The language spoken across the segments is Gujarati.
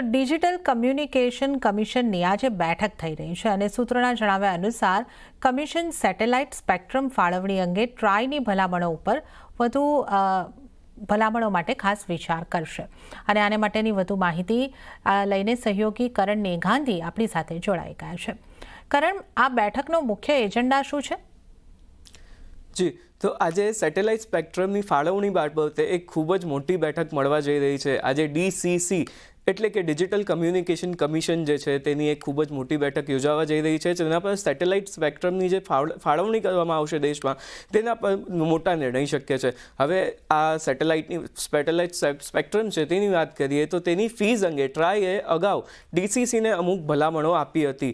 તો ડિજિટલ કમ્યુનિકેશન કમિશનની આજે બેઠક થઈ રહી છે અને સૂત્રોના જણાવ્યા અનુસાર કમિશન સેટેલાઇટ સ્પેક્ટ્રમ ફાળવણી અંગે ટ્રાયની ભલામણો ઉપર વધુ ભલામણો માટે ખાસ વિચાર કરશે અને આને માટેની વધુ માહિતી લઈને સહયોગી કરણ નેઘાંધી આપણી સાથે જોડાઈ ગયા છે. કરણ, આ બેઠકનો મુખ્ય એજન્ડા શું છે? જી, તો આજે સેટેલાઇટ સ્પેક્ટ્રમની ફાળવણી બાબતે એક ખૂબ જ મોટી બેઠક મળવા જઈ રહી છે. આજે DCC એટલે કે ડિજિટલ કમ્યુનિકેશન કમિશન જે છે તેની એક ખૂબ જ મોટી બેઠક યોજાવા જઈ રહી છે. તેના પર સેટેલાઇટ સ્પેક્ટ્રમની જે ફાળવણી કરવામાં આવશે દેશમાં તેના પર મોટા નિર્ણય શક્ય છે. હવે આ સેટેલાઇટ સ્પેક્ટ્રમ છે તેની વાત કરીએ તો તેની ફીઝ અંગે ટ્રાયે અગાઉ DCCને અમુક ભલામણો આપી હતી.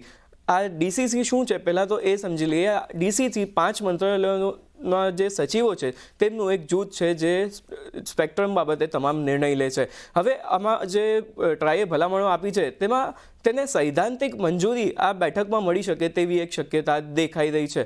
આ DCC શું છે પહેલાં તો એ સમજી લઈએ. DCC 5 મંત્રાલયોના જે સચિવો છે તેમનું એક જૂથ છે જે સ્પેક્ટ્રમ બાબતે તમામ નિર્ણય લે છે. હવે આમાં જે ટ્રાયે ભલામણો આપી છે તેમાં તેને સૈદ્ધાંતિક મંજૂરી આ બેઠકમાં મળી શકે તેવી એક શક્યતા દેખાઈ રહી છે.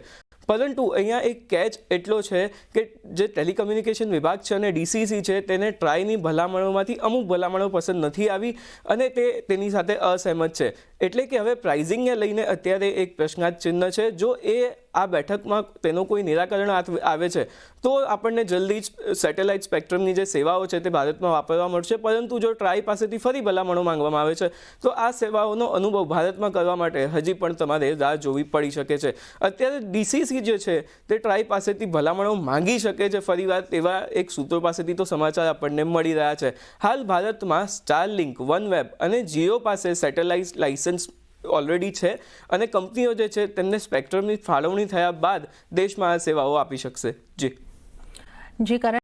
પરંતુ અહીંયા એક કેચ એટલો છે કે જે ટેલિકમ્યુનિકેશન વિભાગ છે અને DCC છે તેને ટ્રાયની ભલામણોમાંથી અમુક ભલામણો પસંદ નથી આવી અને તેની સાથે અસહેમત છે. એટલે કે હવે પ્રાઇઝિંગને લઈને અત્યારે એક પ્રશ્નાર્થ ચિહ્ન છે. જો એ આ બેઠકમાં તેનો કોઈ નિરાકરણ આવે છે તો આપણને જલ્દી જ સેટેલાઇટ સ્પેક્ટ્રમની જે સેવાઓ છે તે ભારતમાં વાપરવા મળશે. પરંતુ જો ટ્રાય પાસેથી ફરી ભલામણો માંગવામાં આવે છે તો આ સેવાઓનો અનુભવ ભારતમાં કરવા માટે હજી પણ તમારે રાહ જોવી પડી શકે છે. અત્યારે DCC જે છે તે ટ્રાય પાસેથી ભલામણો માંગી શકે છે ફરીવાર તેવા એક સૂત્રો પાસેથી તો સમાચાર આપણને મળી રહ્યા છે. હાલ ભારતમાં સ્ટારલિંક, વનવેબ અને જીઓ પાસે સેટેલાઇટ લાઇસન્સ ઓલરેડી છે અને કંપનીઓ જે છે તેમને સ્પેક્ટ્રમની ફાળવણી થયા બાદ દેશમાં આ સેવાઓ આપી શકશે. જી કરણ.